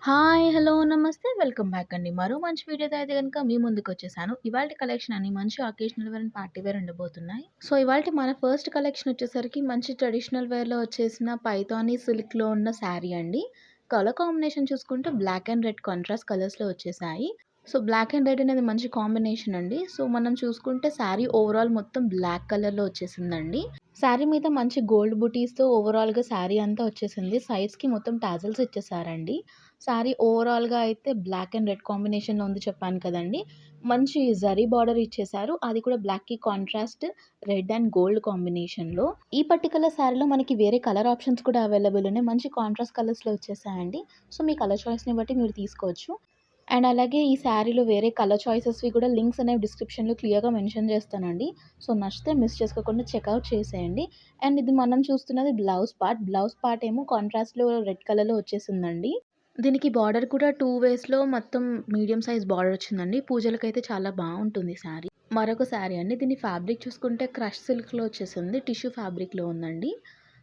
Hi! Hello! నమస్తే. Welcome back అండి. మరో మంచి వీడియోతో అయితే గనుక మీ ముందుకొచ్చేసాను. ఇవాల్టి కలెక్షన్ అన్ని మంచి occasional wear and party wear ఉండబోతున్నాయి. సో, ఇవాల్టి మన ఫస్ట్ కలెక్షన్ వచ్చేసరికి మంచి ట్రెడిషనల్ వేర్‌లో వచ్చేసిన పైథానీ సిల్క్‌లో ఉన్న శారీ అండి. కలర్ కాంబినేషన్ చూసుకుంటే బ్లాక్ అండ్ రెడ్ కాంట్రాస్ట్ కలర్స్‌లో వచ్చేసాయి. సో, బ్లాక్ అండ్ రెడ్ అనేది మంచి కాంబినేషన్ అండి. సో, మనం చూసుకుంటే శారీ ఓవరాల్ మొత్తం బ్లాక్ కలర్‌లో వచ్చేసిందండి. శారీ మీద మంచి గోల్డ్ బుటీస్‌తో ఓవరాల్‌గా శారీ అంతా వచ్చేసింది. సైడ్స్‌కి మొత్తం టాజిల్స్ ఇచ్చేసారండి. శారీ ఓవరాల్‌గా అయితే బ్లాక్ అండ్ రెడ్ కాంబినేషన్‌లో ఉంది చెప్పాను కదండీ! మంచి జరీ బార్డర్ ఇచ్చేసారు. అది కూడా బ్లాక్‌కి కాంట్రాస్ట్ రెడ్ అండ్ గోల్డ్ కాంబినేషన్‌లో. ఈ పర్టిక్యులర్ శారీలో మనకి వేరే కలర్ ఆప్షన్స్ కూడా అవైలబుల్ ఉన్నాయి. మంచి కాంట్రాస్ట్ కలర్స్‌లో వచ్చేసాయండి. సో, మీ కలర్ చాయిస్‌ని బట్టి మీరు తీసుకోవచ్చు. అండ్ అలాగే ఈ శారీలో వేరే కలర్ చాయిసెస్‌వి కూడా లింక్స్ అనేవి డిస్క్రిప్షన్‌లో క్లియర్‌గా మెన్షన్ చేస్తానండి. సో, నచ్చితే మిస్ చేసుకోకుండా చెక్‌ఔట్ చేసేయండి. అండ్ ఇది మనం చూస్తున్నది బ్లౌజ్ పార్ట్. బ్లౌజ్ పార్ట్ ఏమో కాంట్రాస్ట్‌లో రెడ్ కలర్‌లో వచ్చేసిందండి. దీనికి బార్డర్ కూడా 2 వేస్‌లో మొత్తం మీడియం సైజ్ బార్డర్ వచ్చిందండి. పూజలకైతే చాలా బావుంటుంది శారీ. మరొక శారీ అండి. దీని ఫ్యాబ్రిక్ చూసుకుంటే క్రష్ సిల్క్‌లో వచ్చేసింది. టిష్యూ ఫ్యాబ్రిక్‌లో ఉందండి.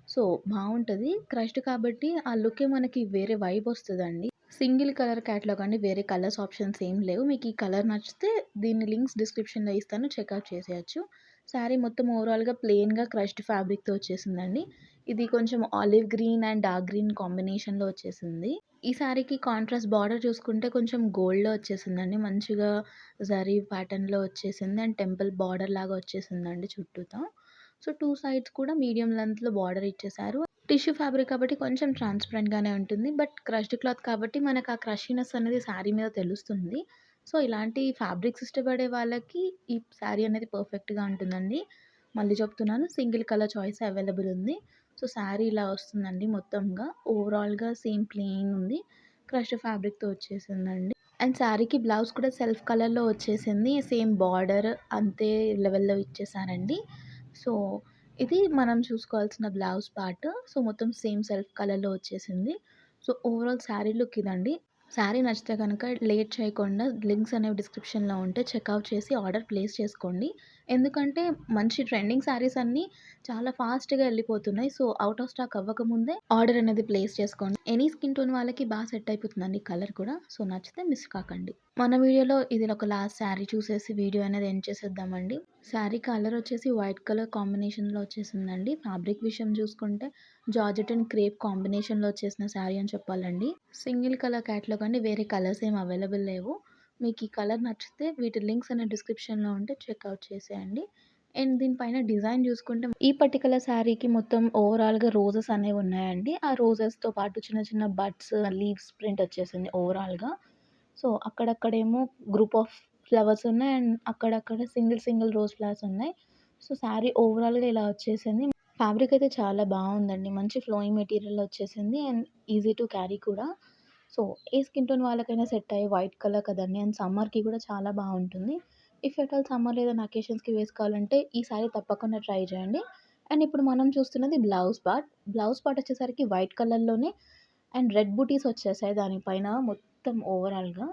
సో, బావుంటది. క్రష్డ్ కాబట్టి ఆ లుక్కే మనకి వేరే వైబ్ వస్తదండి. సింగిల్ కలర్ క్యాటలాగ్ అండి. వేరే కలర్స్ ఆప్షన్స్ ఏం లేవు. మీకు ఈ కలర్ నచ్చితే దీని లింక్స్ డిస్క్రిప్షన్‌లో ఇస్తాను. చెక్‌ఔట్ చేసేయొచ్చు. శారీ మొత్తం ఓవరాల్‌గా ప్లెయిన్‌గా క్రష్డ్ ఫ్యాబ్రిక్‌తో వచ్చేసిందండి. ఇది కొంచెం olive green and dark green కాంబినేషన్‌లో వచ్చేసింది. ఈ శారీకి కాంట్రాస్ట్ బార్డర్ చూసుకుంటే కొంచెం గోల్డ్‌లో వచ్చేసిందండి. మంచిగా జరీ ప్యాటర్న్‌లో వచ్చేసింది. అండ్ టెంపుల్ బార్డర్ లాగా వచ్చేసిందండి చుట్టూతా. సో, 2 సైడ్స్ కూడా మీడియం లెంగ్త్‌లో బార్డర్ ఇచ్చేసారు. టిష్యూ ఫ్యాబ్రిక్ కాబట్టి కొంచెం ట్రాన్స్‌పరెంట్‌గానే ఉంటుంది. బట్ క్రష్డ్ క్లాత్ కాబట్టి మనకు ఆ క్రషీనెస్ అనేది శారీ మీద తెలుస్తుంది. సో, ఇలాంటి ఫ్యాబ్రిక్స్ ఇష్టపడే వాళ్ళకి ఈ శారీ అనేది పర్ఫెక్ట్‌గా ఉంటుందండి. మళ్ళీ చెప్తున్నాను సింగిల్ కలర్ చాయిస్ అవైలబుల్ ఉంది. సో, శారీ ఇలా వస్తుందండి మొత్తంగా. ఓవరాల్‌గా సేమ్ ప్లెయిన్ ఉంది. క్రష్డ్ ఫ్యాబ్రిక్‌తో వచ్చేసిందండి. అండ్ శారీకి బ్లౌజ్ కూడా సెల్ఫ్ కలర్‌లో వచ్చేసింది. సేమ్ బార్డర్ అంతే లెవెల్‌లో ఇచ్చేసారండి. సో, ఇది మనం చూసుకోవాల్సిన బ్లౌజ్ పార్ట్. సో, మొత్తం సేమ్ సెల్ఫ్ కలర్‌లో వచ్చేసింది. సో, ఓవరాల్ శారీ లుక్ ఇదండి. శారీ నచ్చితే గనక లేట్ చేయకుండా లింక్స్ అనేవి డిస్క్రిప్షన్‌లో ఉంటే చెక్‌ఔట్ చేసి ఆర్డర్ ప్లేస్ చేసుకోండి. ఎందుకంటే మంచి ట్రెండింగ్ శారీస్ అన్నీ చాలా ఫాస్ట్‌గా ఎళ్ళిపోతున్నాయి. సో, ఔట్ ఆఫ్ స్టాక్ అవ్వకముందే ఆర్డర్ అనేది ప్లేస్ చేసుకోండి. ఎనీ స్కిన్ టోన్ వాళ్ళకి సెట్ అయిపోతుందండి కలర్ కూడా. సో, నచ్చితే మిస్ కాకండి. మన వీడియోలో ఇది ఒక లాస్ట్ శారీ చూసేసి వీడియో అనేది ఎండ్ చేసేద్దామండి. శారీ కలర్ వచ్చేసి వైట్ కలర్ కాంబినేషన్‌లో వచ్చేసిందండి. ఫ్యాబ్రిక్ విషయం చూసుకుంటే జార్జెట్ అండ్ క్రేప్ కాంబినేషన్‌లో వచ్చేసిన శారీ అని చెప్పాలండి. సింగిల్ కలర్ క్యాటలాగ్ అండి. వేరే కలర్స్ ఏమి అవైలబుల్ లేవు. మీకు ఈ కలర్ నచ్చితే వీటి లింక్స్ అనేవి డిస్క్రిప్షన్‌లో ఉంటే చెక్‌ఔట్ చేసేయండి. అండ్ దీనిపైన డిజైన్ చూసుకుంటే ఈ పర్టిక్యులర్ శారీకి మొత్తం ఓవరాల్‌గా రోజెస్ అనేవి ఉన్నాయండి. ఆ రోజెస్‌తో పాటు చిన్న చిన్న బడ్స్, లీవ్స్ ప్రింట్ వచ్చేసింది ఓవరాల్‌గా. సో, అక్కడక్కడేమో గ్రూప్ ఆఫ్ ఫ్లవర్స్ ఉన్నాయి. అండ్ అక్కడక్కడ సింగిల్ సింగిల్ రోజ్ ఫ్లవర్స్ ఉన్నాయి. సో, శారీ ఓవరాల్‌గా ఇలా వచ్చేసింది. ఫ్యాబ్రిక్ అయితే చాలా బావుందండి. మంచి ఫ్లోయింగ్ మెటీరియల్‌లో వచ్చేసింది. అండ్ ఈజీ టు క్యారీ కూడా. సో, ఏ స్కిన్ టోన్ వాళ్ళకైనా సెట్ అయ్యే వైట్ కలర్ కదండీ! అండ్ సమ్మర్‌కి కూడా చాలా బావుంటుంది. ఇఫ్ ఎట్ ఆల్ సమ్మర్‌లో ఏదైనా అకేషన్స్‌కి వేసుకోవాలంటే ఈ శారీ తప్పకుండా ట్రై చేయండి. అండ్ ఇప్పుడు మనం చూస్తున్నది బ్లౌజ్ పార్ట్. బ్లౌజ్ పార్ట్ వచ్చేసరికి వైట్ కలర్‌లోనే అండ్ రెడ్ బూటీస్ వచ్చేసాయి దానిపైన మొత్తం ఓవరాల్‌గా.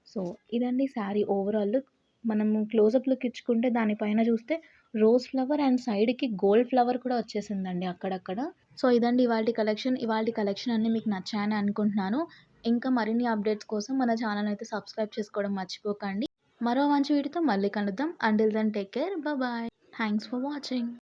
సో, ఇదండి శారీ ఓవరాల్ లుక్. మనము క్లోజప్ లుక్ ఇచ్చుకుంటే దానిపైన చూస్తే రోజ్ ఫ్లవర్ అండ్ సైడ్‌కి గోల్డ్ ఫ్లవర్ కూడా వచ్చేసిందండి అక్కడక్కడ. సో, ఇదండి ఇవాల్టి కలెక్షన్. ఇవాల్టి కలెక్షన్ అన్నీ మీకు నచ్చాయని అనుకుంటున్నాను. ఇంకా మరిన్ని అప్డేట్స్ కోసం మన ఛానెల్ అయితే సబ్స్క్రైబ్ చేసుకోవడం మర్చిపోకండి. మరో మంచి వీడియోతో మళ్ళీ కలుద్దాం. Until then take care. Bye. Thanks for watching.